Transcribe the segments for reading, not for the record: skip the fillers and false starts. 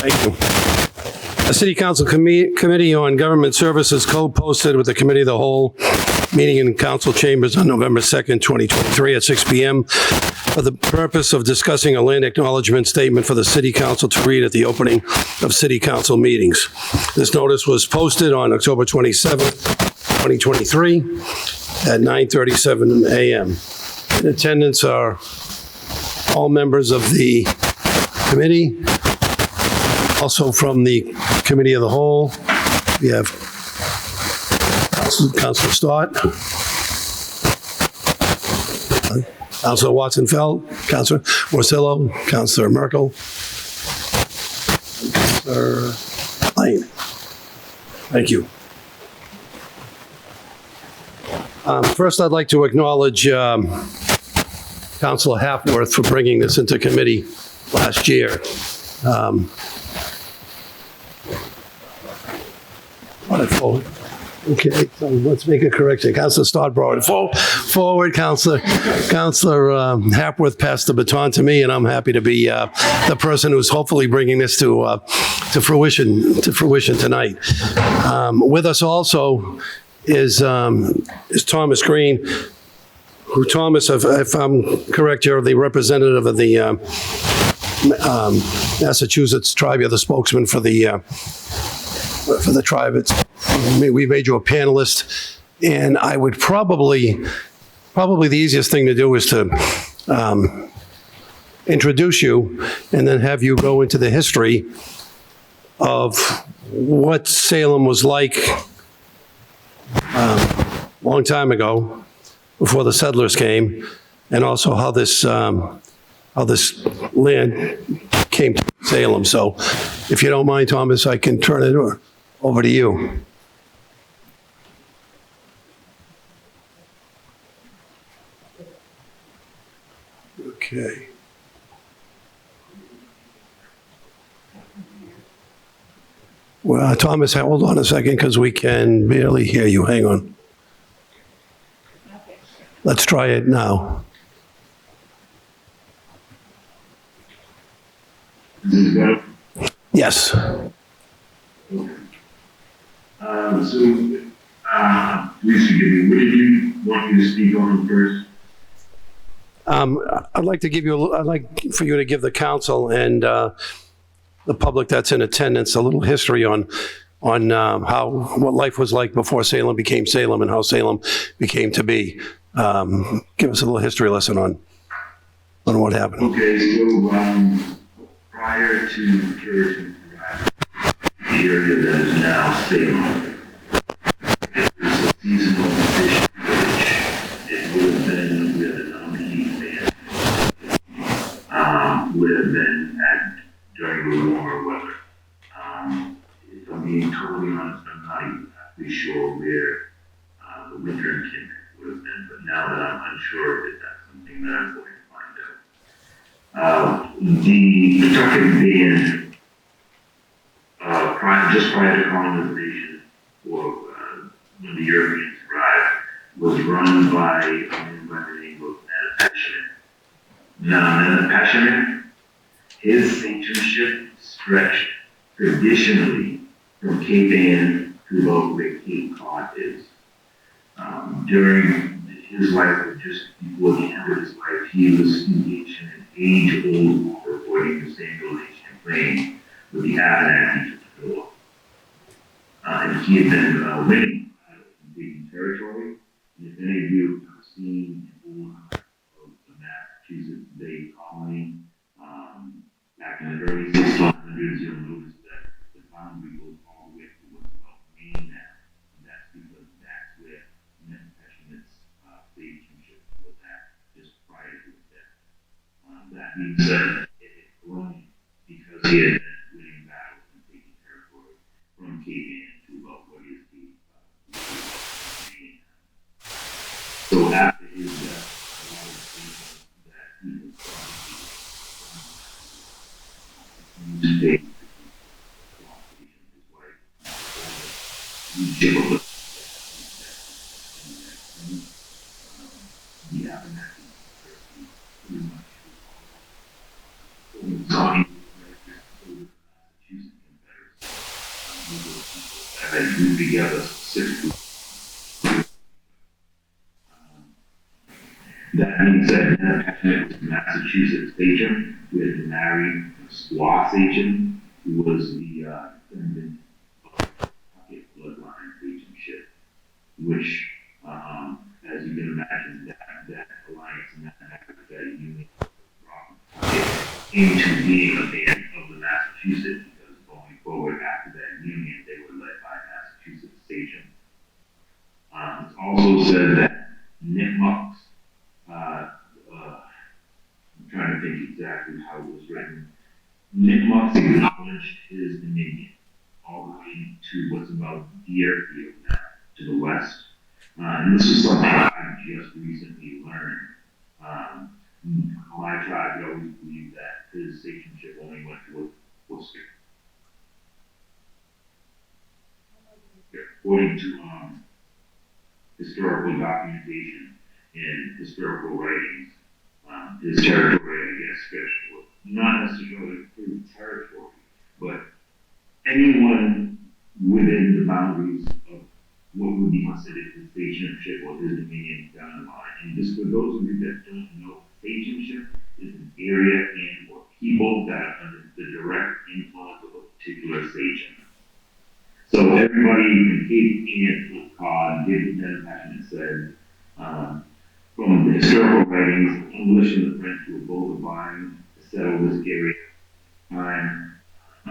Thank you. A City Council Committee on Government Services co-posted with the Committee of the Whole meeting in council chambers on November 2nd, 2023 at 6 p.m. for the purpose of discussing a land acknowledgement statement for the City Council to read at the opening of City Council meetings. This notice was posted on October 27th, 2023 at 9:37 a.m. In attendance are all members of the committee. Also from the Committee of the Whole, we have Councilor Stott, Councilor Watson-Feld, Councilor Morcillo, Councilor Merkel, Councilor Lane. Thank you. First, I'd like to acknowledge Councilor Hapworth for bringing this into committee last year. Brought it forward. Okay, so let's make a correction. Councilor Stott brought it forward. Councilor Hapworth passed the baton to me, and I'm happy to be the person who's hopefully bringing this to fruition tonight. With us also is Thomas Green. Who, Thomas, if I'm correct, you're the representative of the Massachusetts tribe. You're the spokesman for the tribe. We made you a panelist, and I would probably the easiest thing to do is to introduce you and then have you go into the history of what Salem was like a long time ago, before the settlers came, and also how this land came to Salem. So if you don't mind, Thomas, I can turn it over to you. Okay. Well, Thomas, hold on a second, because we can barely hear you. Hang on. Let's try it now. Yes. Please forgive me. What did you want me to speak on first? I'd like for you to give the council and the public that's in attendance a little history on what life was like before Salem became Salem and how Salem became to be. Give us a little history lesson on what happened. Okay, so prior to Puritan the area that is now Salem, it was a seasonal fishing village. It would have been where the Nominee band would have been at during the warmer weather. If I'm being totally honest, I'm not exactly sure where the winter encampment would have been, but now that I'm unsure of it, that's something that I'm going to find out. The Pawtucket band, just prior to colonization, or when the Europeans arrived, was run by a man by the name of Nana. Now, Nana, his sanctionship stretched traditionally from Cape Ann to about where Cape Cod is. During his life, or just before the end of his life, he was engaged in an age-old war avoiding the same village campaign with the Abenaki to Philip. And he had been winning taking territory. And if any of you have seen an old of the Massachusetts Bay Colony back in the early 1600s, you'll notice that the boundary goes all the way to what's called Maine now. And that's because that's where Nempeshawit's relationship was at just prior to his death. That being said, it had grown because he had been winning battles and taking territory from Cape Ann to about what is the Maine. So after his death, a lot of things that he was today, his wife, the Abenaki pretty much had grouped together specifically. That being said, Ned was Massachusetts agent who had married a Squash agent who was the descendant of Puckett bloodline agentship, which, as you can imagine, that alliance and that marriage, that union brought Puckett into being a band of the Massachusetts, because going forward after that union, they were led by Massachusetts agent. It's also said that Nipmucks, I'm trying to think exactly how it was written. Nipmucks acknowledged his dominion all the way to what's about Deerfield now, to the west. And this is something I just recently learned. My tribe always believed that his citizenship only went to Worcester. According to historical documentation and historical writings, his territory, I guess, stretched, not necessarily his territory, but anyone within the boundaries of what would be considered his citizenship or his dominion down the line. And just for those of you that don't know, citizenship is an area and or people that are under the direct influence of a particular station. So everybody in Cape Ann, David Penn said, from the historical writings, English and the French were both vying to settle this area.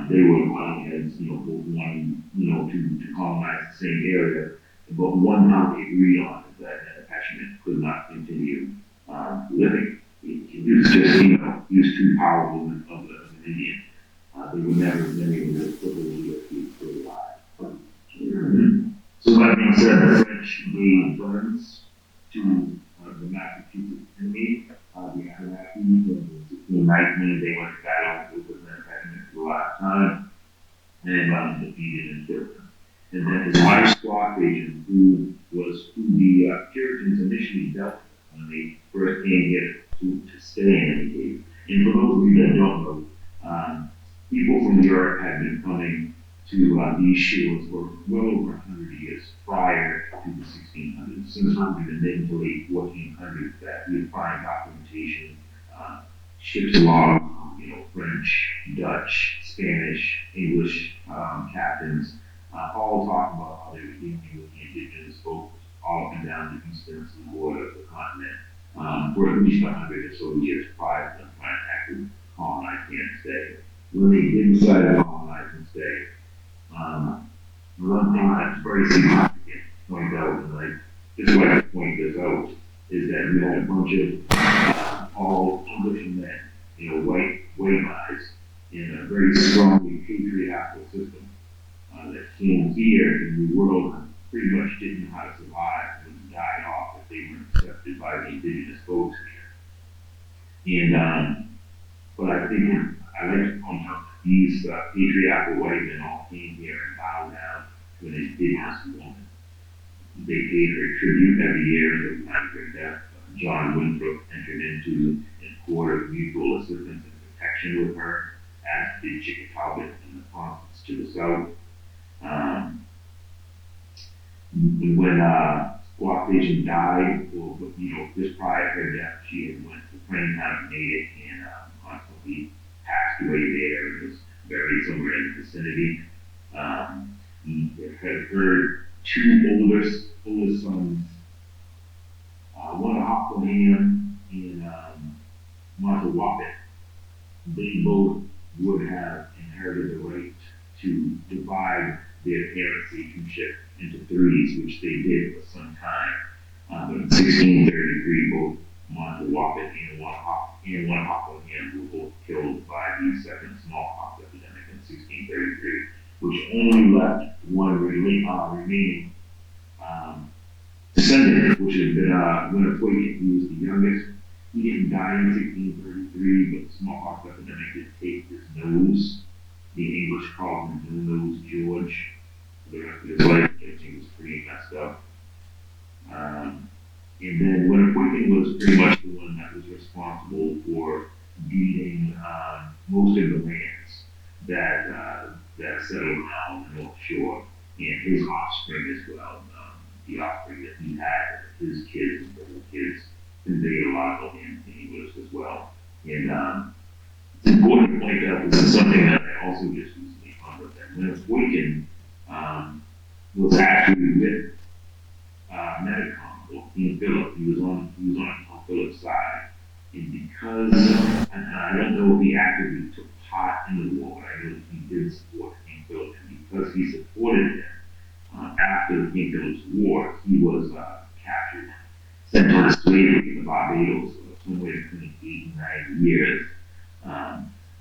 They were going as, both wanting, to colonize the same area. But one thing they agreed on is that Attachment could not continue living. He was just, he was too powerful of an Indian. They were never able to put the alive. So that being said, the French gave funds to the Massachusetts enemy, the Abenaki, in 1619. They went to battle with the Attachment for the last time and defeated and killed him. And then his wife, Squash agent, who the Puritans initially dealt with when they first came here to stay in the cave. And for those of you that don't know, people from Europe had been coming to these shores for well over 100 years prior to the 1600s. Since probably the mid to late 1400s, that we find documentation, ships logs, French, Dutch, Spanish, English captains, all talking about how they were dealing with the indigenous folks all up and down the eastern seaboard of the continent for at least 100 or so years prior to them trying to actually colonize here and stay. When they did decide to colonize and stay, one thing that's very significant to point out, and I just like to point this out, is that we had a bunch of all English men, white guys, in a very strongly patriarchal system that came here in the world and pretty much didn't know how to survive and died off if they weren't accepted by the indigenous folks here. And but I think I like to point out that these patriarchal white men all came here and bowed down to an indigenous woman. They paid her tribute every year at the time of her death. John Winthrop entered into an accord of mutual assistance and protection with her, as did Chickatawbit and the province to the south. When Squash agent died, or just prior to her death, she had went to Framingham, Native, and constantly passed away there and was buried somewhere in the vicinity. He had heard two older sons, one Aquaman and Montawappet. They both would have inherited the right to divide their parents' citizenship into threes, which they did for some time. But in 1633, both Montawappet and one Aquaman were both killed by the second smallpox epidemic in 1633, which only left one remaining descendant, which had been Winnipoikin. He was the youngest. He didn't die in 1633, but the smallpox epidemic did take his nose. The English called him No-Nose George for the rest of his life, because he was pretty messed up. And then Winnipoikin was pretty much the one that was responsible for deeding most of the lands that settled around the North Shore and his offspring as well. The offspring that he had, his kids and little kids, conveyed a lot of land to English as well. And it's important to point out this is something that I also just recently found out that Leonard Boykin was actually with Medicom or King Philip. He was on King Philip's side, and because and I don't know if he actively took part in the war, but I know he did support King Philip, and because he supported him after King Philip's war, he was captured, sent to slavery to Barbados, somewhere between 8 and 9 years.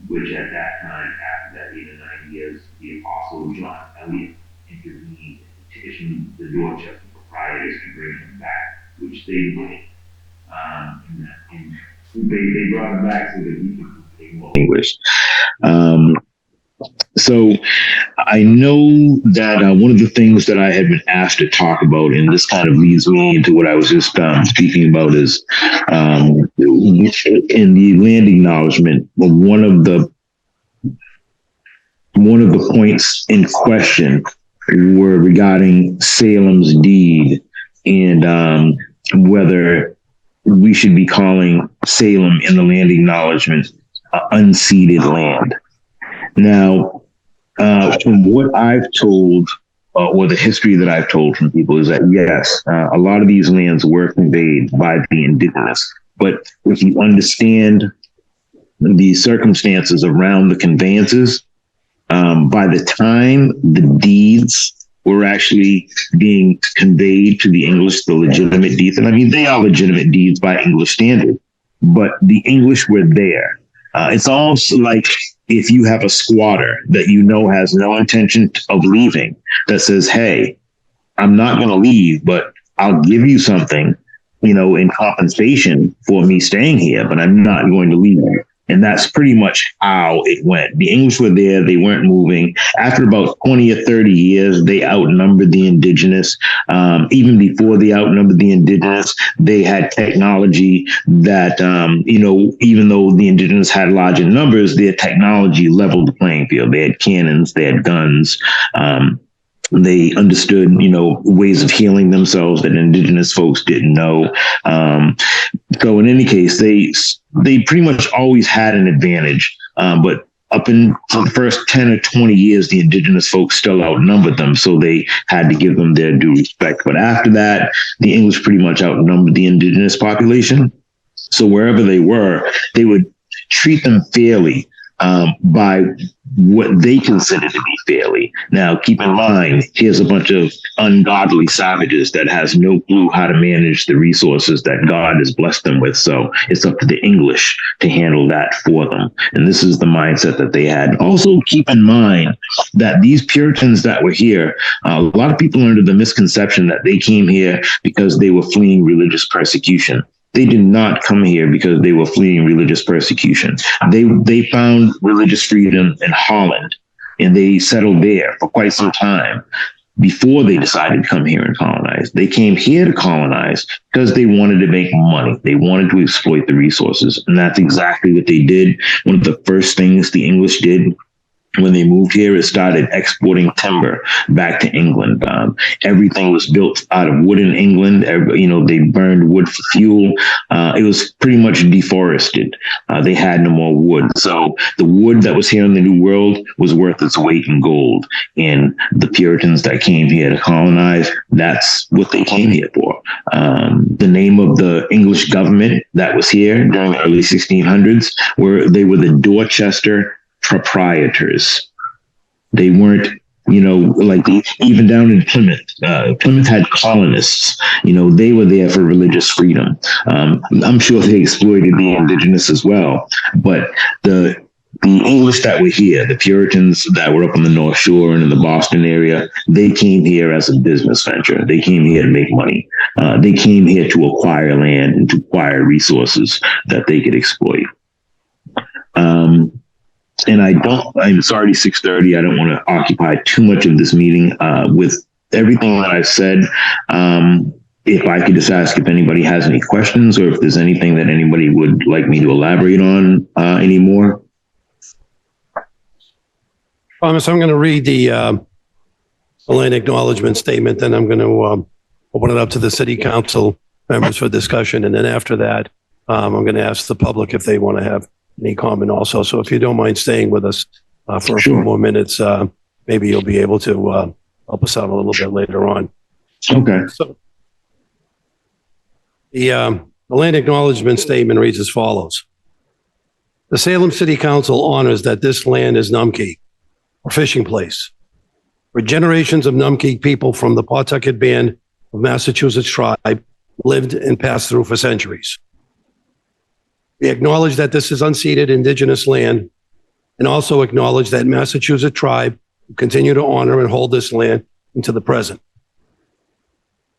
Which at that time, after that 8 or 9 years, the Apostle John Eliot intervened and petitioned the Dorchester proprietors to bring him back, which they did. And they brought him back so that he could speak more English. So I know that one of the things that I had been asked to talk about, and this kind of leads me into what I was just speaking about, is in the land acknowledgement, one of the points in question were regarding Salem's deed and whether we should be calling Salem in the land acknowledgement unceded land. Now, from what I've told, or the history that I've told from people, is that yes, a lot of these lands were conveyed by the indigenous. But if you understand the circumstances around the conveyances, by the time the deeds were actually being conveyed to the English, the legitimate deeds, and I mean, they are legitimate deeds by English standard, but the English were there. It's almost like if you have a squatter that you know has no intention of leaving, that says, hey, I'm not going to leave, but I'll give you something, in compensation for me staying here, but I'm not going to leave. And that's pretty much how it went. The English were there. They weren't moving. After about 20 or 30 years, they outnumbered the indigenous. Even before they outnumbered the indigenous, they had technology that, even though the indigenous had larger numbers, their technology leveled the playing field. They had cannons, they had guns. They understood, ways of healing themselves that indigenous folks didn't know. So in any case, they pretty much always had an advantage. But up in for the first 10 or 20 years, the indigenous folks still outnumbered them. So they had to give them their due respect. But after that, the English pretty much outnumbered the indigenous population. So wherever they were, they would treat them fairly by what they consider to be fairly. Now, keep in mind, here's a bunch of ungodly savages that has no clue how to manage the resources that God has blessed them with. So it's up to the English to handle that for them. And this is the mindset that they had. Also, keep in mind that these Puritans that were here, a lot of people are under the misconception that they came here because they were fleeing religious persecution. They did not come here because they were fleeing religious persecution. They found religious freedom in Holland, and they settled there for quite some time before they decided to come here and colonize. They came here to colonize because they wanted to make money. They wanted to exploit the resources, and that's exactly what they did. One of the first things the English did when they moved here, it started exporting timber back to England. Everything was built out of wood in England. They burned wood for fuel. It was pretty much deforested. They had no more wood. So the wood that was here in the New World was worth its weight in gold. And the Puritans that came here to colonize, that's what they came here for. The name of the English government that was here during the early 1600s were the Dorchester proprietors. They weren't, even down in Plymouth. Plymouth had colonists. They were there for religious freedom. I'm sure they exploited the indigenous as well. But the English that were here, the Puritans that were up on the North Shore and in the Boston area, they came here as a business venture. They came here to make money. They came here to acquire land and to acquire resources that they could exploit. And it's already 6:30. I don't want to occupy too much of this meeting with everything that I've said. If I could just ask if anybody has any questions or if there's anything that anybody would like me to elaborate on anymore. Thomas, I'm going to read the a land acknowledgement statement, then I'm going to open it up to the city council members for discussion. And then after that, I'm going to ask the public if they want to have any comment also. So if you don't mind staying with us for a few more minutes, maybe you'll be able to help us out a little bit later on. Okay. So the land acknowledgement statement reads as follows. The Salem City Council honors that this land is Numke, or fishing place, where generations of Numke people from the Pawtucket Band of Massachusetts tribe lived and passed through for centuries. We acknowledge that this is unceded indigenous land and also acknowledge that Massachusetts tribe will continue to honor and hold this land into the present.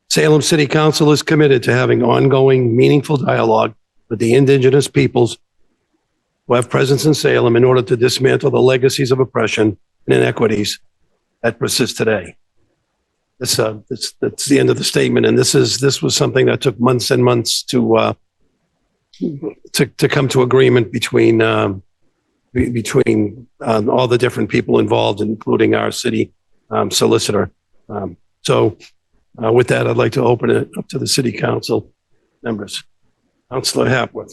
Salem City Council is committed to having ongoing, meaningful dialogue with the indigenous peoples who have presence in Salem in order to dismantle the legacies of oppression and inequities that persist today. That's the end of the statement, and this was something that took months and months to come to agreement between all the different people involved, including our city solicitor. With that, I'd like to open it up to the city council members. Councilor Hapworth.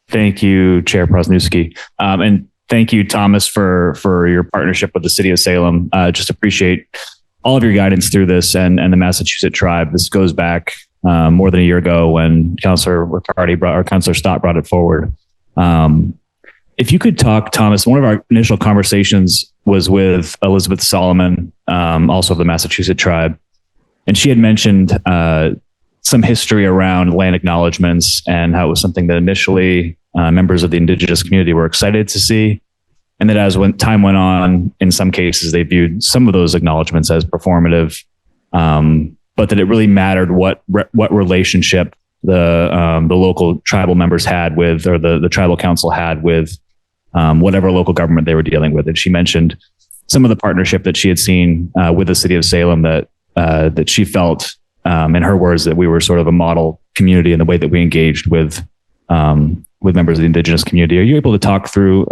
Thank you, Chair Prosnewski. And thank you, Thomas, for your partnership with the city of Salem. Just appreciate all of your guidance through this and the Massachusetts tribe. This goes back more than a year ago when Councilor Riccardi Councilor Stott brought it forward. If you could talk, Thomas, one of our initial conversations was with Elizabeth Solomon, also of the Massachusetts tribe. And she had mentioned some history around land acknowledgements and how it was something that initially members of the indigenous community were excited to see. And that as time went on, in some cases, they viewed some of those acknowledgements as performative, but that it really mattered what relationship the local tribal members had with, or the tribal council had with whatever local government they were dealing with. And she mentioned some of the partnership that she had seen with the city of Salem that she felt, in her words, that we were sort of a model community in the way that we engaged with members of the indigenous community. Are you able to talk through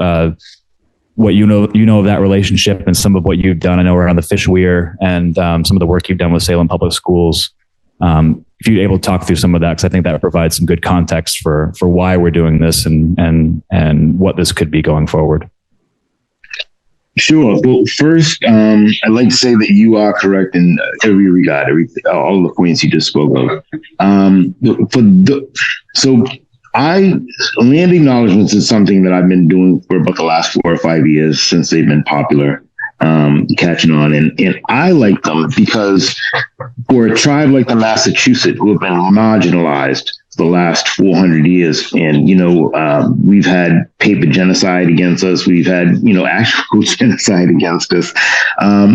what you know of that relationship and some of what you've done? I know around the fish weir and some of the work you've done with Salem Public Schools. If you're able to talk through some of that, because I think that provides some good context for why we're doing this and what this could be going forward. Sure. Well, first, I'd like to say that you are correct in every regard, all the points you just spoke of. Land acknowledgements is something that I've been doing for about the last 4 or 5 years since they've been popular, catching on. And I like them because for a tribe like the Massachusetts, who have been marginalized for the last 400 years, and, we've had paper genocide against us. We've had, actual genocide against us.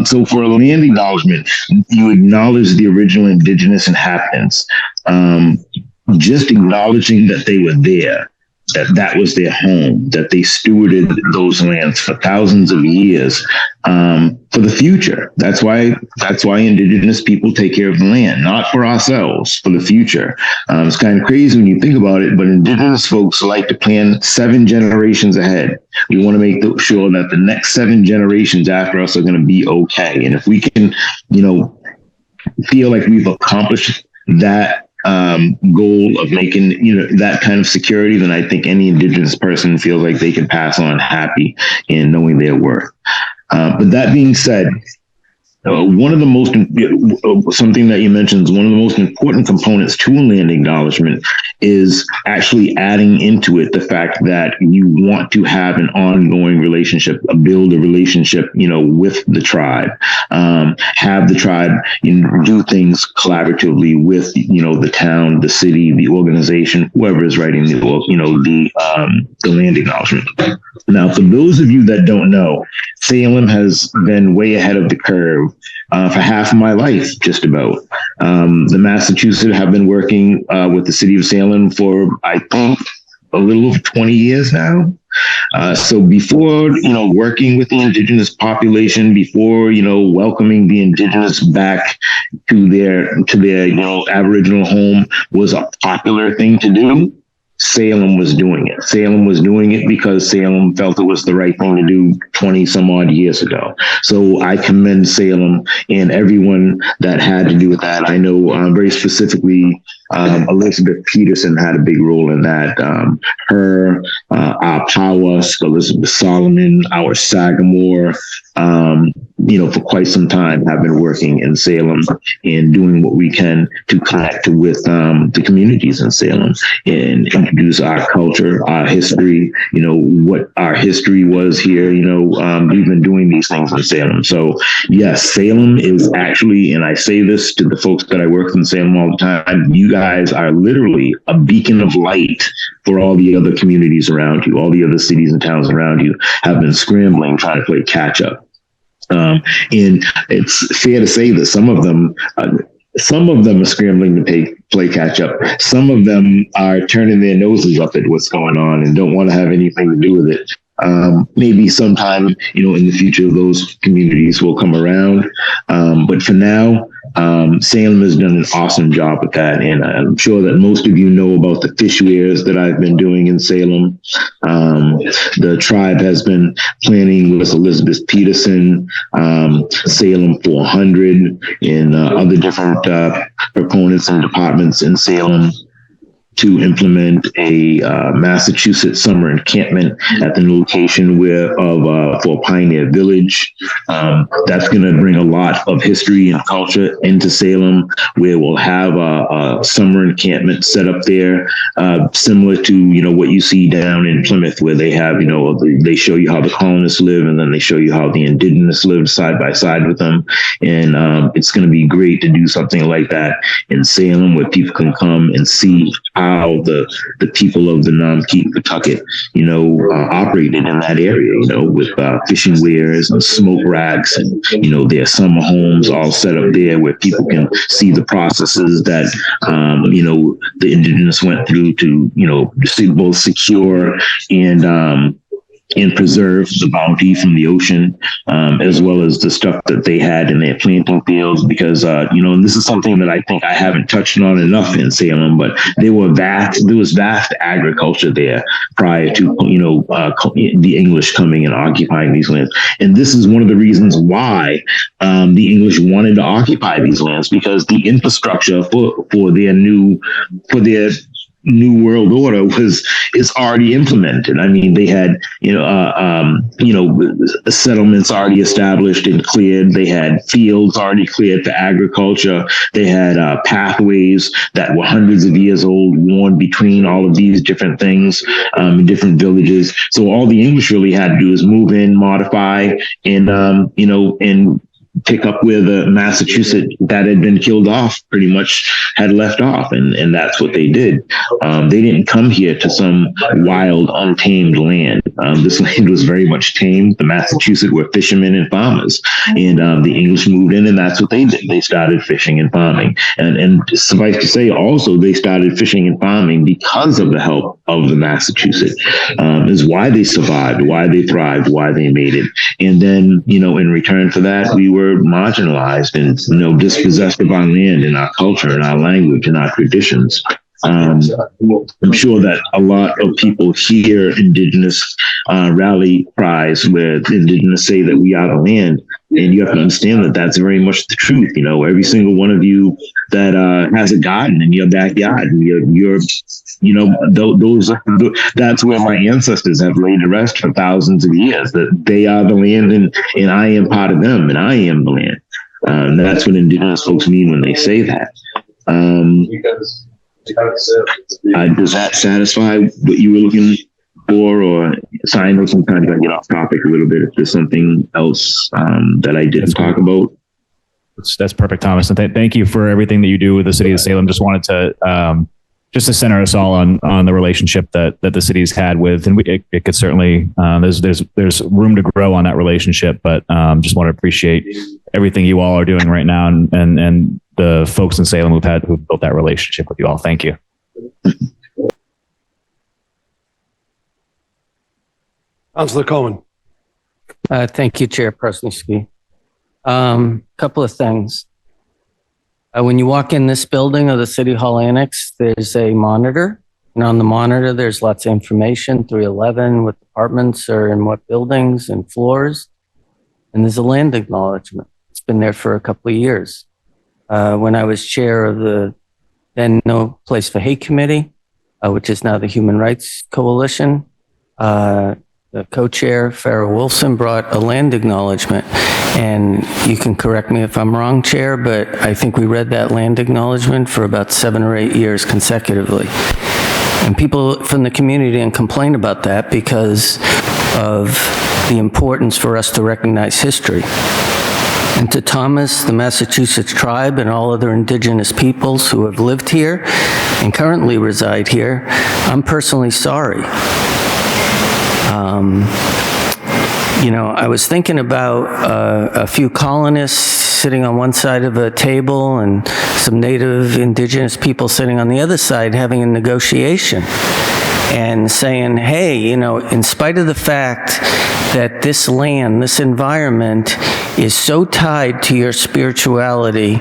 So for a land acknowledgement, you acknowledge the original indigenous inhabitants, just acknowledging that they were there, that was their home, that they stewarded those lands for thousands of years for the future. That's why indigenous people take care of the land, not for ourselves, for the future. It's kind of crazy when you think about it, but indigenous folks like to plan 7 generations ahead. We want to make sure that the next 7 generations after us are going to be okay. And if we can, feel like we've accomplished that goal of making that kind of security, then I think any indigenous person feels like they can pass on happy in knowing their worth. But that being said, one of the most, something that you mentioned is one of the most important components to a land acknowledgement is actually adding into it the fact that you want to have an ongoing relationship, build a relationship, with the tribe, have the tribe do things collaboratively with, the town, the city, the organization, whoever is writing the land acknowledgement. Now, for those of you that don't know, Salem has been way ahead of the curve for half of my life, just about. The Massachusetts have been working with the city of Salem for, I think, a little over 20 years now. So before, working with the indigenous population, before, welcoming the indigenous back to their Aboriginal home was a popular thing to do. Salem was doing it. Salem was doing it because Salem felt it was the right thing to do 20 some odd years ago. So I commend Salem and everyone that had to do with that. I know very specifically Elizabeth Peterson had a big role in that. Our Power, Elizabeth Solomon, our Sagamore, for quite some time have been working in Salem and doing what we can to connect with the communities in Salem and introduce our culture, our history, what our history was here. We've been doing these things in Salem. So yes, Salem is actually, and I say this to the folks that I work in Salem all the time, you guys are literally a beacon of light for all the other communities around you. All the other cities and towns around you have been scrambling, trying to play catch up. And it's fair to say that some of them are scrambling to play catch up. Some of them are turning their noses up at what's going on and don't want to have anything to do with it. Maybe sometime, in the future, those communities will come around. But for now, Salem has done an awesome job with that. And I'm sure that most of you know about the fish weirs that I've been doing in Salem. The tribe has been planning with Elizabeth Peterson, Salem 400, and other different proponents and departments in Salem to implement a Massachusetts summer encampment at the location for Pioneer Village. That's going to bring a lot of history and culture into Salem, where we'll have a summer encampment set up there, similar to what you see down in Plymouth, where they have they show you how the colonists live, and then they show you how the indigenous live side by side with them. And it's going to be great to do something like that in Salem, where people can come and see how the people of the Namkeet Pawtucket, operated in that area, with fishing weirs and smoke racks and, their summer homes all set up there where people can see the processes that, the indigenous went through to, both secure and preserve the bounty from the ocean, as well as the stuff that they had in their planting fields. Because, and this is something that I think I haven't touched on enough in Salem, but there was vast agriculture there prior to, the English coming and occupying these lands. And this is one of the reasons why the English wanted to occupy these lands, because the infrastructure for their new world order is already implemented. I mean, they had settlements already established and cleared. They had fields already cleared for agriculture. They had pathways that were hundreds of years old, worn between all of these different things in different villages. So all the English really had to do is move in, modify, and pick up where the Massachusetts that had been killed off pretty much had left off. And that's what they did. They didn't come here to some wild, untamed land. This land was very much tamed. The Massachusetts were fishermen and farmers, and the English moved in, and that's what they did. They started fishing and farming. And suffice to say, also, they started fishing and farming because of the help of the Massachusetts, is why they survived, why they thrived, why they made it. And then, in return for that, we were marginalized and, dispossessed of our land and our culture and our language and our traditions. I'm sure that a lot of people hear Indigenous rally cries where Indigenous say that we are the land. And you have to understand that that's very much the truth. Every single one of you that has a garden in your backyard, that's where my ancestors have laid to rest for thousands of years, that they are the land and I am part of them and I am the land. And that's what Indigenous folks mean when they say that. Does that satisfy what you were looking for? Or I know sometimes I get off topic a little bit if there's something else that I didn't talk about. That's perfect, Thomas. And thank you for everything that you do with the city of Salem. Just wanted to just to center us all on the relationship that the city's had with, and it could certainly there's room to grow on that relationship. But just want to appreciate everything you all are doing right now, and the folks in Salem who've built that relationship with you all. Thank you. Councilor Cohen. Thank you, Chairperson Ski. Couple of things. When you walk in this building of the City Hall Annex, there's a monitor And on the monitor, there's lots of information, 311, what departments are in what buildings and floors. And there's a land acknowledgement. It's been there for a couple of years. When I was chair of the then No Place for Hate Committee, which is now the Human Rights Coalition, the co-chair, Farrah Wilson, brought a land acknowledgement. And you can correct me if I'm wrong, Chair, but I think we read that land acknowledgement for about 7 or 8 years consecutively. And people from the community didn't complain about that because of the importance for us to recognize history. And to Thomas, the Massachusetts tribe, and all other indigenous peoples who have lived here and currently reside here, I'm personally sorry. I was thinking about a few colonists sitting on one side of a table and some native indigenous people sitting on the other side having a negotiation and saying, hey, in spite of the fact that this land, this environment is so tied to your spirituality,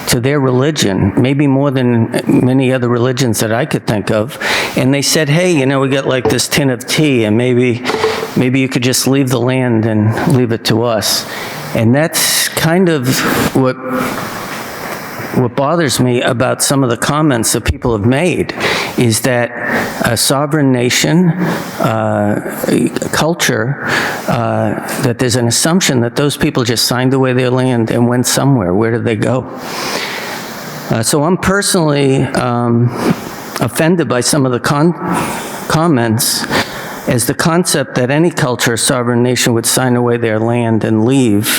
to their religion, maybe more than many other religions that I could think of. And they said, hey, we got like this tin of tea, and maybe you could just leave the land and leave it to us. And that's kind of what bothers me about some of the comments that people have made, is that a sovereign nation, culture, that there's an assumption that those people just signed away their land and went somewhere. Where did they go? So I'm personally offended by some of the comments, as the concept that any culture, sovereign nation would sign away their land and leave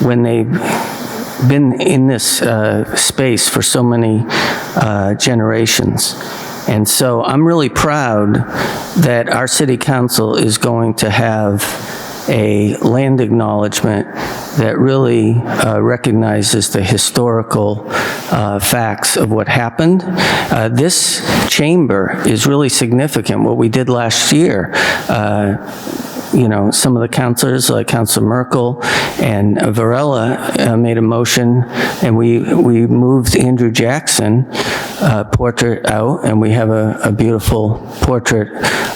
when they've been in this space for so many generations. And so I'm really proud that our city council is going to have a land acknowledgement that really recognizes the historical facts of what happened. This chamber is really significant. What we did last year, some of the councilors, like Councilor Merkel and Varela, made a motion, and we moved Andrew Jackson portrait out, and we have a beautiful portrait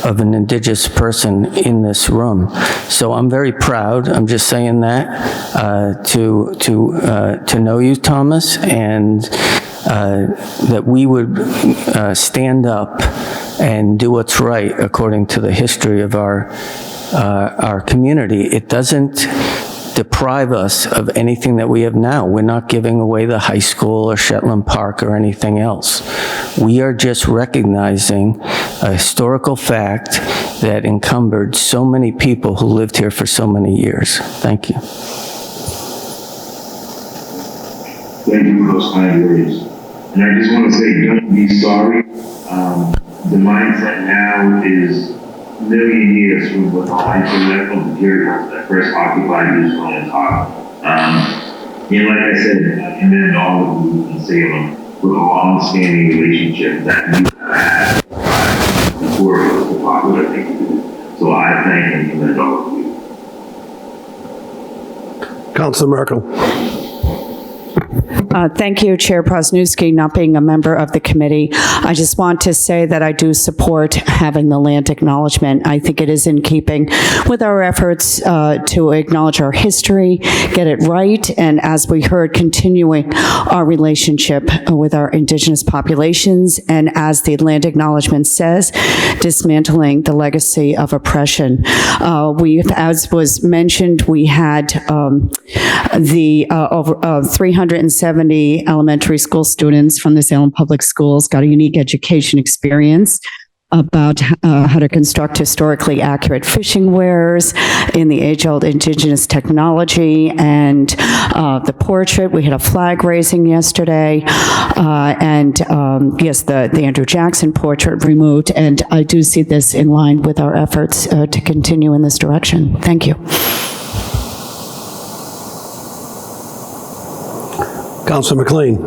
of an Indigenous person in this room. So I'm very proud. I'm just saying that to know you, Thomas, and that we would stand up and do what's right according to the history of our community. It doesn't deprive us of anything that we have now. We're not giving away the high school or Shetland Park or anything else. We are just recognizing a historical fact that encumbered so many people who lived here for so many years. Thank you. Thank you for those kind words. And I just want to say, don't be sorry. The mindset now is a million years from what the hypothetical materials that first occupied this land are. And like I said, I commend all of you in Salem with a long-standing relationship that you have had before it was a popular thing to do. So I thank and commend all of you. Councilor Merkel. Thank you, Chair Prosnewski. Not being a member of the committee, I just want to say that I do support having the land acknowledgement. I think it is in keeping with our efforts to acknowledge our history, get it right, and as we heard, continuing our relationship with our Indigenous populations, and as the land acknowledgement says, dismantling the legacy of oppression. As was mentioned, we had over 370 elementary school students from the Salem Public Schools got a unique education experience about how to construct historically accurate fishing weirs in the age-old Indigenous technology, and the portrait. We had a flag raising yesterday, and yes, the Andrew Jackson portrait removed, and I do see this in line with our efforts to continue in this direction. Thank you. Councilor McLean.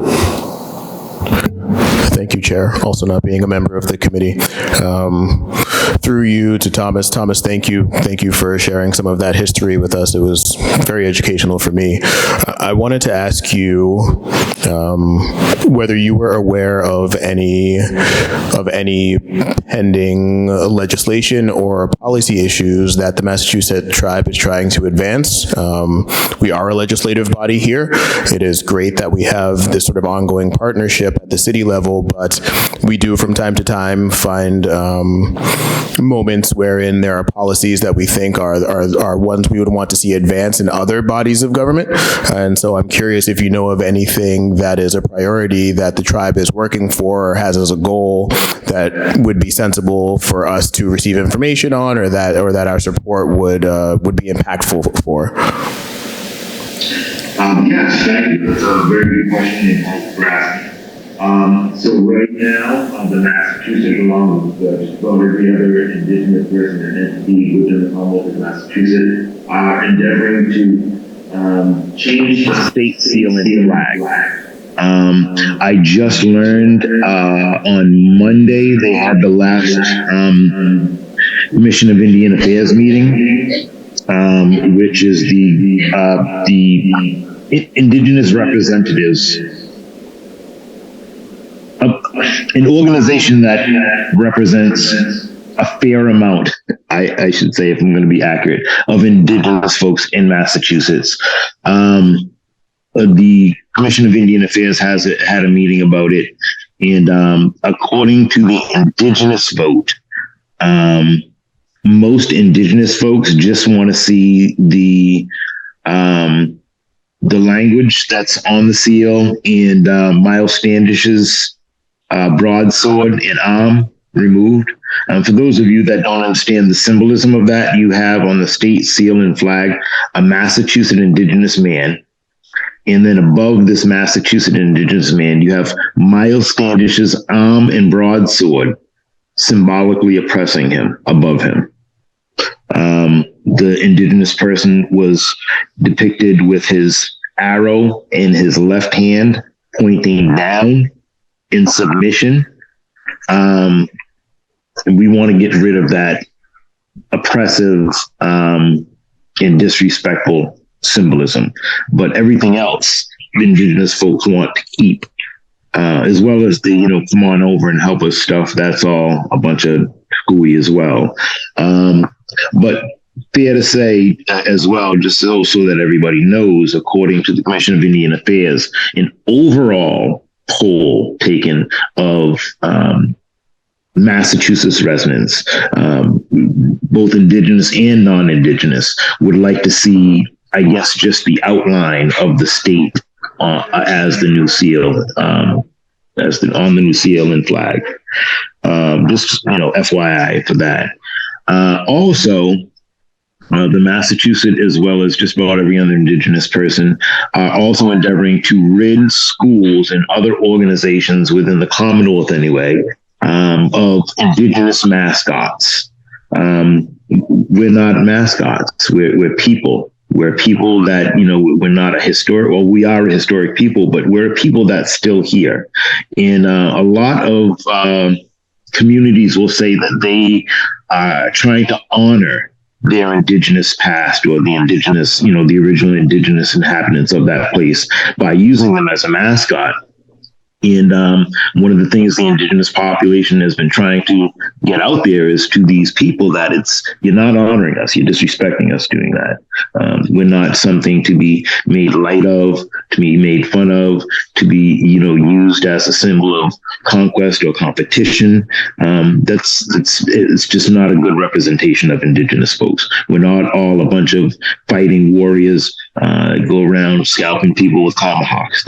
Thank you, Chair. Also not being a member of the committee. through you to Thomas. Thomas, thank you. Thank you for sharing some of that history with us. It was very educational for me. I wanted to ask you whether you were aware of any pending legislation or policy issues that the Massachusetts tribe is trying to advance. We are a legislative body here. It is great that we have this sort of ongoing partnership at the city level, but we do from time to time find moments wherein there are policies that we think are ones we would want to see advance in other bodies of government. And so I'm curious if you know of anything that is a priority that the tribe is working for or has as a goal that would be sensible for us to receive information on, or that our support would be impactful for. Yes, thank you. That's a very good question, and thanks for asking. So right now, the Massachusetts, along with just about every other indigenous person and entity within the Commonwealth of Massachusetts, are endeavoring to change the state seal and flag. I just learned on Monday they had the last Commission of Indian Affairs meeting, which is the indigenous representatives, an organization that represents a fair amount, I should say, if I'm going to be accurate, of indigenous folks in Massachusetts. The Commission of Indian Affairs had a meeting about it, and according to the indigenous vote, most indigenous folks just want to see the language that's on the seal and Miles Standish's broadsword and arm removed. For those of you that don't understand the symbolism of that, you have on the state seal and flag a Massachusetts indigenous man. And then above this Massachusetts indigenous man, you have Miles Standish's arm and broadsword symbolically oppressing him above him. The indigenous person was depicted with his arrow in his left hand pointing down in submission. And we want to get rid of that oppressive and disrespectful symbolism. But everything else, indigenous folks want to keep, as well as the, come on over and help us stuff. That's all a bunch of hooey as well. But fair to say as well, just so that everybody knows, according to the Commission of Indian Affairs, an overall poll taken of Massachusetts residents, both indigenous and non-indigenous, would like to see, I guess, just the outline of the state as the new seal, on the new seal and flag. Just FYI for that. Also, the Massachusetts, as well as just about every other indigenous person, are also endeavoring to rid schools and other organizations within the Commonwealth, anyway, of indigenous mascots. We're not mascots. We're people. We're people that, we're not a historic, well, we are a historic people, but we're a people that's still here. And a lot of communities will say that they are trying to honor their indigenous past, or the indigenous, the original indigenous inhabitants of that place, by using them as a mascot. And one of the things the indigenous population has been trying to get out there is to these people that you're not honoring us, you're disrespecting us doing that. We're not something to be made light of, to be made fun of, to be, used as a symbol of conquest or competition. It's just not a good representation of indigenous folks. We're not all a bunch of fighting warriors, go around scalping people with tomahawks.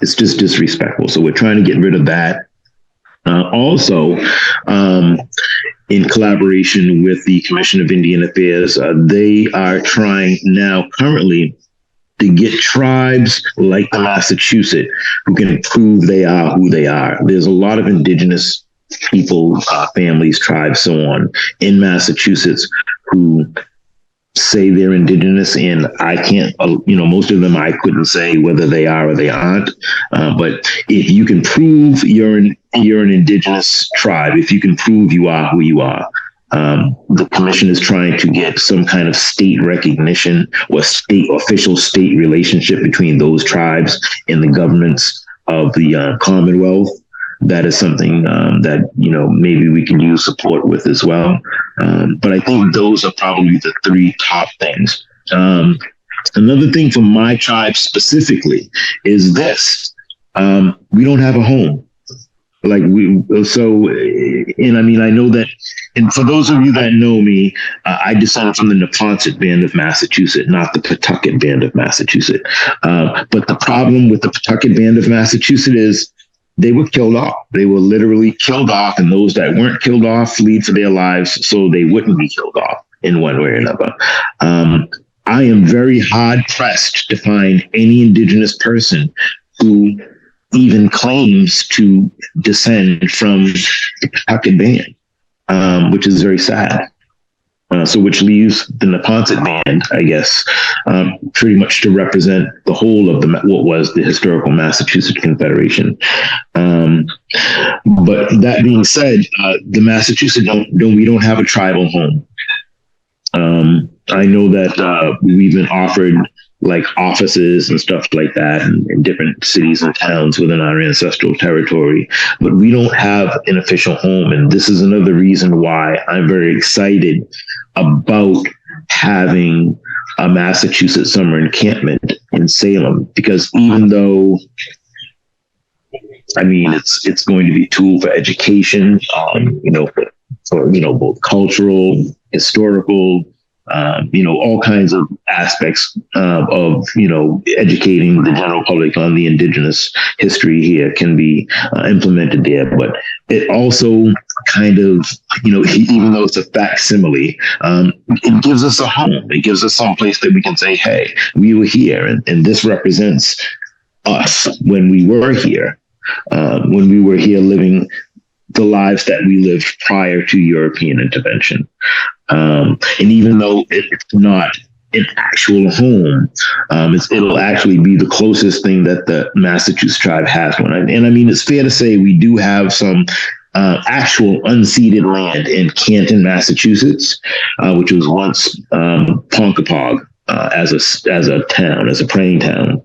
It's just disrespectful. So we're trying to get rid of that. Also, in collaboration with the Commission of Indian Affairs, they are trying now currently to get tribes like the Massachusetts who can prove they are who they are. There's a lot of indigenous people, families, tribes, so on, in Massachusetts who say they're indigenous, and I can't, most of them I couldn't say whether they are or they aren't. But if you can prove you're an you're an indigenous tribe, if you can prove you are who you are, the commission is trying to get some kind of state recognition or official state relationship between those tribes and the governments of the Commonwealth. That is something that, maybe we can use support with as well. But I think those are probably the three top things. Another thing for my tribe specifically is this. We don't have a home. I know that, and for those of you that know me, I descend from the Neponset band of Massachusetts, not the Pawtucket band of Massachusetts. But the problem with the Pawtucket band of Massachusetts is they were killed off. They were literally killed off, and those that weren't killed off fled for their lives so they wouldn't be killed off in one way or another. I am very hard pressed to find any indigenous person who even claims to descend from the Pawtucket band, which is very sad. Which leaves the Neponset band, I guess, pretty much to represent the whole of what was the historical Massachusetts Confederation. But that being said, the Massachusetts we don't have a tribal home. I know that we've been offered like offices and stuff like that in different cities and towns within our ancestral territory, but we don't have an official home. And this is another reason why I'm very excited about having a Massachusetts summer encampment in Salem, because even though, it's going to be a tool for education, for both cultural, historical, all kinds of aspects of educating the general public on the indigenous history here can be implemented there. But it also kind of, even though it's a facsimile, it gives us a home. It gives us some place that we can say, hey, we were here, and this represents us when we were here living the lives that we lived prior to European intervention. And even though it's not an actual home, it'll actually be the closest thing that the Massachusetts tribe has one. And it's fair to say we do have some actual unceded land in Canton, Massachusetts, which was once Ponkapog as a town, as a praying town.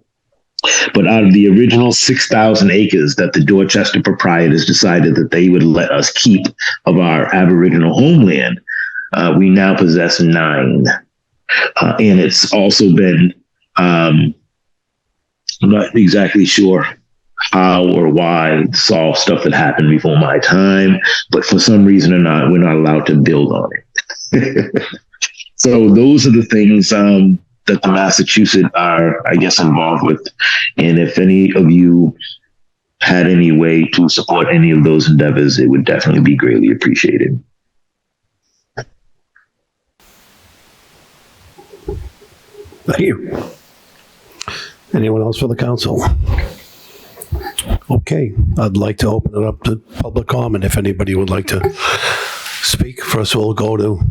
But out of the original 6,000 acres that the Dorchester proprietors decided that they would let us keep of our Aboriginal homeland, we now possess 9. And it's also been, I'm not exactly sure how or why to solve stuff that happened before my time, but for some reason or not, we're not allowed to build on it. So those are the things that the Massachusetts are, I guess, involved with. And if any of you had any way to support any of those endeavors, it would definitely be greatly appreciated. Thank you. Anyone else for the council? Okay, I'd like to open it up to public comment if anybody would like to speak. First, we'll go to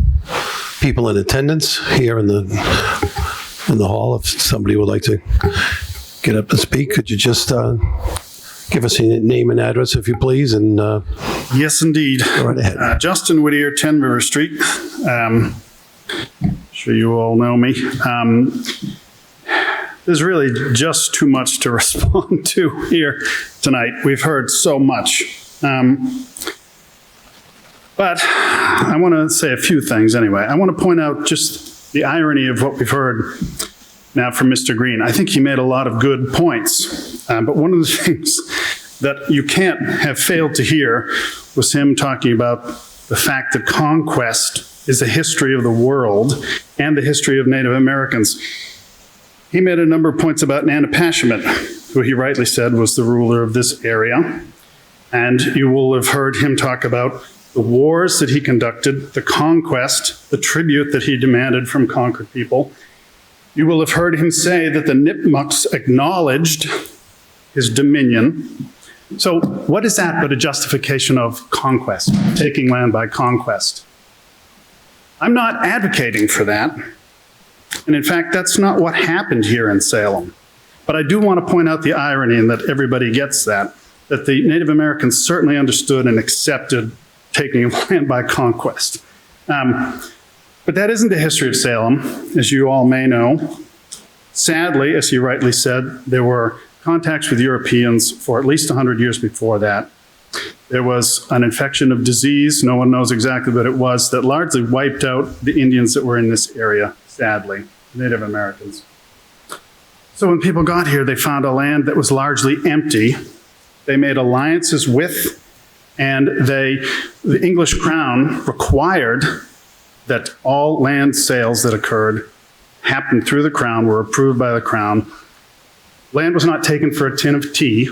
people in attendance here in the hall. If somebody would like to get up and speak, could you just give us your name and address, if you please? And yes, indeed. Go right ahead. Justin Whittier, 10 River Street. Sure you all know me. There's really just too much to respond to here tonight. We've heard so much. But I want to say a few things anyway. I want to point out just the irony of what we've heard now from Mr. Green. I think he made a lot of good points. But one of the things that you can't have failed to hear was him talking about the fact that conquest is the history of the world and the history of Native Americans. He made a number of points about Nanapashamet, who he rightly said was the ruler of this area. And you will have heard him talk about the wars that he conducted, the conquest, the tribute that he demanded from conquered people. You will have heard him say that the Nipmucs acknowledged his dominion. So what is that but a justification of conquest, taking land by conquest? I'm not advocating for that. And in fact, that's not what happened here in Salem. But I do want to point out the irony in that everybody gets that. that the Native Americans certainly understood and accepted taking of land by conquest. But that isn't the history of Salem, as you all may know. Sadly, as you rightly said, there were contacts with Europeans for at least 100 years before that. There was an infection of disease, no one knows exactly what it was, that largely wiped out the Indians that were in this area, sadly, Native Americans. So when people got here, they found a land that was largely empty. They made alliances with, and the English crown required that all land sales that occurred happened through the crown, were approved by the crown. Land was not taken for a tin of tea.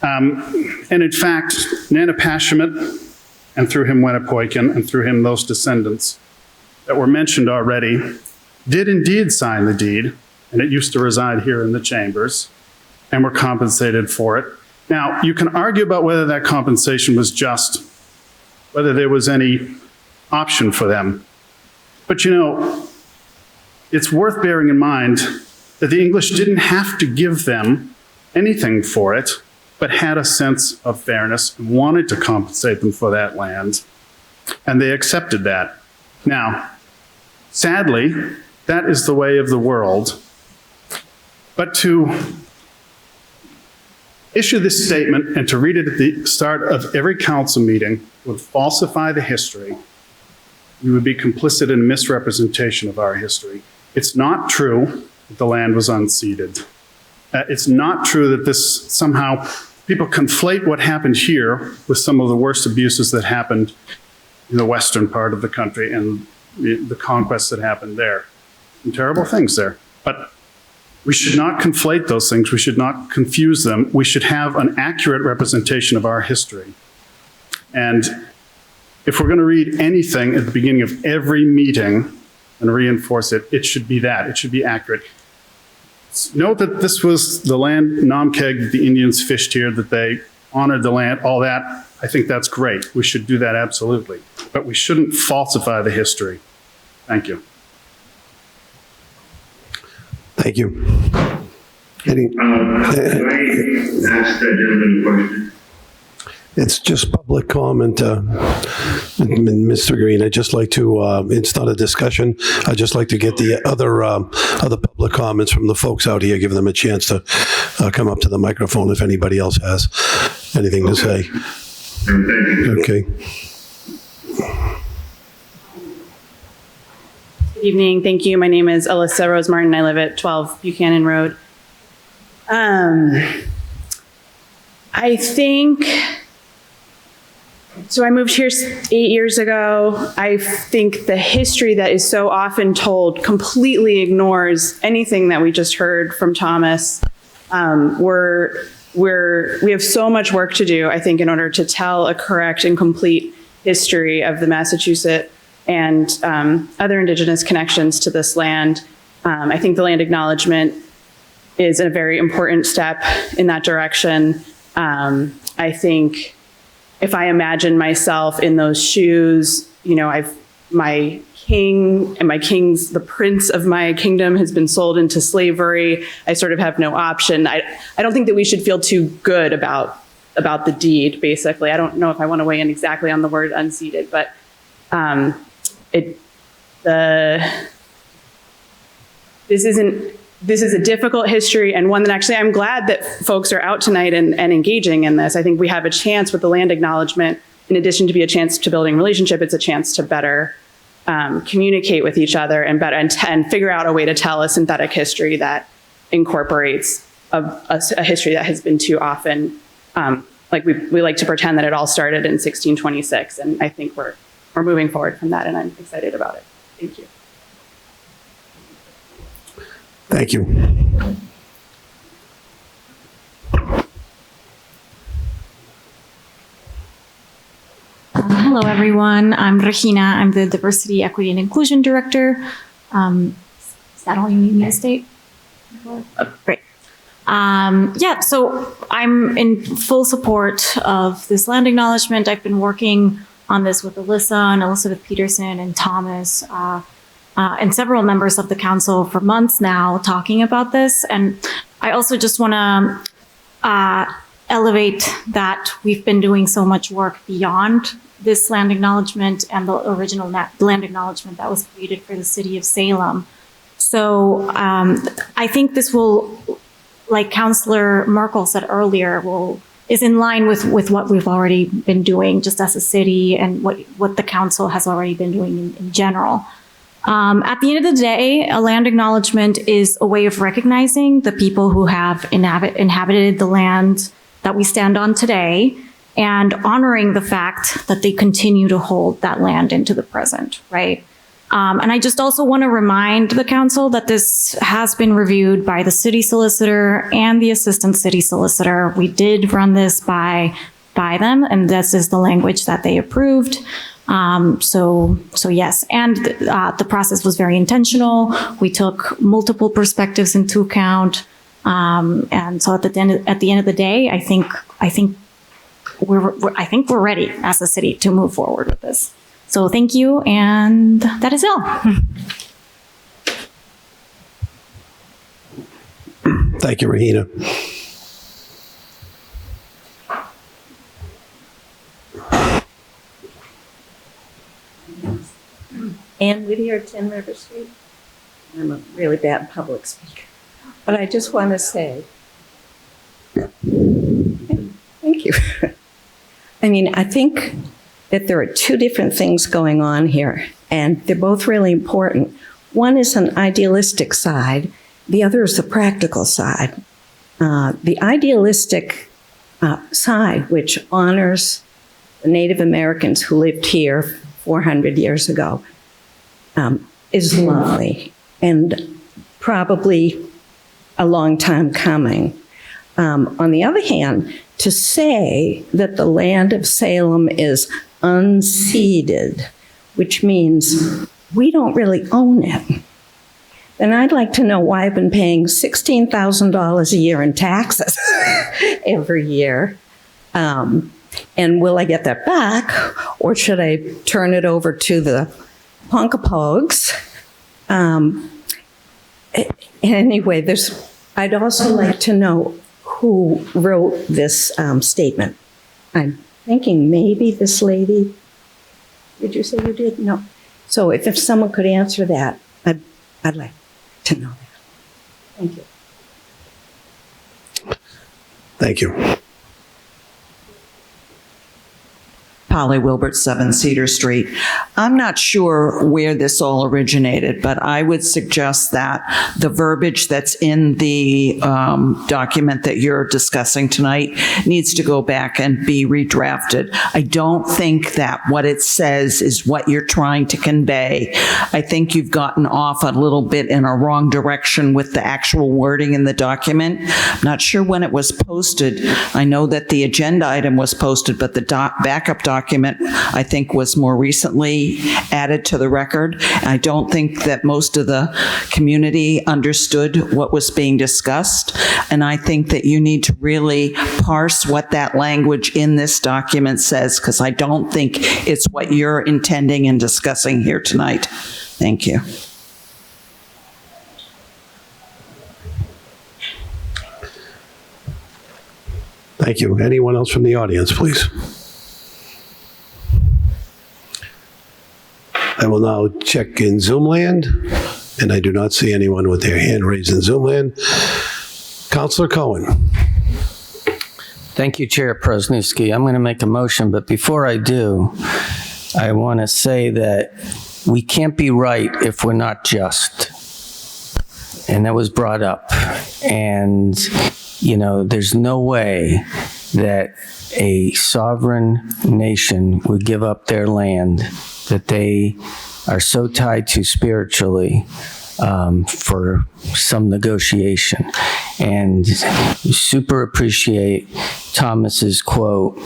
And in fact, Nanapashamet, and through him Winnepoikin, and through him those descendants that were mentioned already, did indeed sign the deed, and it used to reside here in the chambers, and were compensated for it. Now, you can argue about whether that compensation was just, whether there was any option for them. But you know, it's worth bearing in mind that the English didn't have to give them anything for it, but had a sense of fairness and wanted to compensate them for that land, and they accepted that. Now, sadly, that is the way of the world. But to issue this statement and to read it at the start of every council meeting would falsify the history. We would be complicit in a misrepresentation of our history. It's not true that the land was unceded. It's not true that this somehow, people conflate what happened here with some of the worst abuses that happened in the western part of the country and the conquests that happened there. Some terrible things there. But we should not conflate those things. We should not confuse them. We should have an accurate representation of our history. And if we're going to read anything at the beginning of every meeting and reinforce it, it should be that. It should be accurate. Note that this was the land Namkeg that the Indians fished here, that they honored the land, all that. I think that's great. We should do that absolutely. But we shouldn't falsify the history. Thank you. Thank you. Any, Can I ask that gentleman a question? it's just public comment, Mr. Green. I'd just like to, it's not a discussion. I'd just like to get the other public comments from the folks out here, give them a chance to come up to the microphone if anybody else has anything to say. Thank you. Okay. Good evening. Thank you. My name is Alyssa Rose Martin. I live at 12 Buchanan Road. I think, so I moved here 8 years ago. I think the history that is so often told completely ignores anything that we just heard from Thomas. We have so much work to do, I think, in order to tell a correct and complete history of the Massachusetts and other Indigenous connections to this land. I think the land acknowledgement is a very important step in that direction. I think if I imagine myself in those shoes, you know, my king and the prince of my kingdom has been sold into slavery. I sort of have no option. I don't think that we should feel too good about the deed, basically. I don't know if I want to weigh in exactly on the word unceded, but this is a difficult history, and one that actually I'm glad that folks are out tonight and engaging in this. I think we have a chance with the land acknowledgement, in addition to be a chance to building relationship, it's a chance to better communicate with each other and figure out a way to tell a synthetic history that incorporates a history that has been too often, like we like to pretend that it all started in 1626, and I think we're moving forward from that, and I'm excited about it. Thank you. Thank you. Hello, everyone. I'm Regina. I'm the Diversity, Equity, and Inclusion Director. Is that all you need me to state? Oh, great. Yeah, so I'm in full support of this land acknowledgement. I've been working on this with Alyssa and Elizabeth Peterson and Thomas and several members of the council for months now talking about this. And I also just want to elevate that we've been doing so much work beyond this land acknowledgement and the original land acknowledgement that was created for the city of Salem. So I think this will, like Councillor Merkel said earlier, is in line with what we've already been doing just as a city and what the council has already been doing in general. At the end of the day, a land acknowledgement is a way of recognizing the people who have inhabited the land that we stand on today and honoring the fact that they continue to hold that land into the present, right? And I just also want to remind the council that this has been reviewed by the city solicitor and the assistant city solicitor. We did run this by them, and this is the language that they approved. So yes, and the process was very intentional. We took multiple perspectives into account, and so at the end of the day, I think we're ready as a city to move forward with this. So thank you, and that is all. Thank you, Rahina. Ann Whittier, 10 River Street. I'm a really bad public speaker, but I just want to say, thank you. I mean, I think that there are two different things going on here, and they're both really important. One is an idealistic side, the other is the practical side. The idealistic side, which honors the Native Americans who lived here 400 years ago, is lovely and probably a long time coming. On the other hand, to say that the land of Salem is unceded, which means we don't really own it, then I'd like to know why I've been paying $16,000 a year in taxes every year. And will I get that back, or should I turn it over to the Ponkapogs? Anyway, I'd also like to know who wrote this statement. I'm thinking maybe this lady. Did you say you did? No. So if someone could answer that, I'd like to know that. Thank you. Thank you. Polly Wilbert, 7 Cedar Street. I'm not sure where this all originated, but I would suggest that the verbiage that's in the document that you're discussing tonight needs to go back and be redrafted. I don't think that what it says is what you're trying to convey. I think you've gotten off a little bit in a wrong direction with the actual wording in the document. I'm not sure when it was posted. I know that the agenda item was posted, but the backup document I think was more recently added to the record. I don't think that most of the community understood what was being discussed, and I think that you need to really parse what that language in this document says, because I don't think it's what you're intending and discussing here tonight. Thank you. Thank you. Anyone else from the audience, please? I will now check in Zoom land, and I do not see anyone with their hand raised in Zoom land. Councillor Cohen. Thank you, Chair Presnewski. I'm going to make a motion, but before I do, I want to say that we can't be right if we're not just. And that was brought up. And, you know, there's no way that a sovereign nation would give up their land that they are so tied to spiritually for some negotiation. And super appreciate Thomas's quote,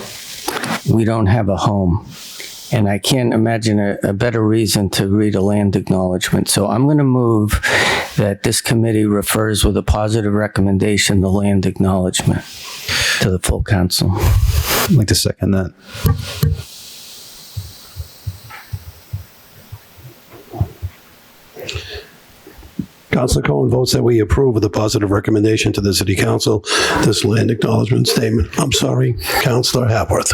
"We don't have a home." And I can't imagine a better reason to read a land acknowledgement. So I'm going to move that this committee refers with a positive recommendation the land acknowledgement to the full council. I'd like to second that. Councilor Cohen votes that we approve of the positive recommendation to the city council, this land acknowledgement statement. I'm sorry, Councilor Hapworth.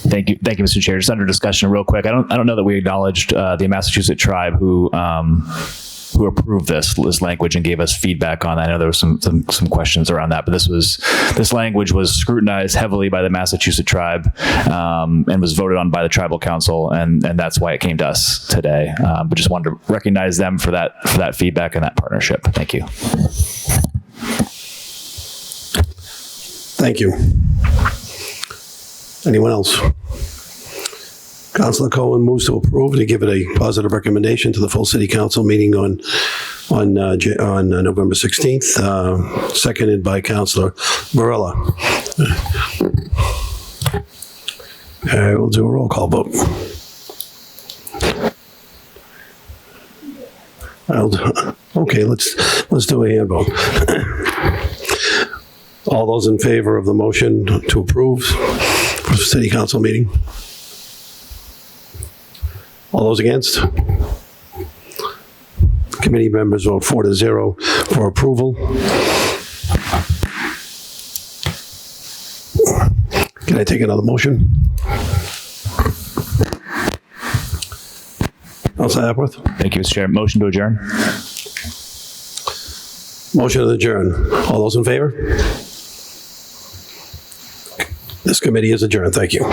Thank you, Mr. Chair. Just under discussion, real quick. I don't know that we acknowledged the Massachusetts tribe who approved this language and gave us feedback on that. I know there was some questions around that, but this language was scrutinized heavily by the Massachusetts tribe and was voted on by the tribal council, and that's why it came to us today. But just wanted to recognize them for that feedback and that partnership. Thank you. Thank you. Anyone else? Councilor Cohen moves to approve to give it a positive recommendation to the full city council meeting on November 16th, seconded by Councilor Varela. We'll do a roll call vote. Okay, let's do a hand vote. All those in favor of the motion to approve for the city council meeting? All those against? Committee members vote 4-0 for approval. Can I take another motion? Councilor Hapworth? Thank you, Mr. Chair. Motion to adjourn. Motion to adjourn. All those in favor? This committee is adjourned. Thank you.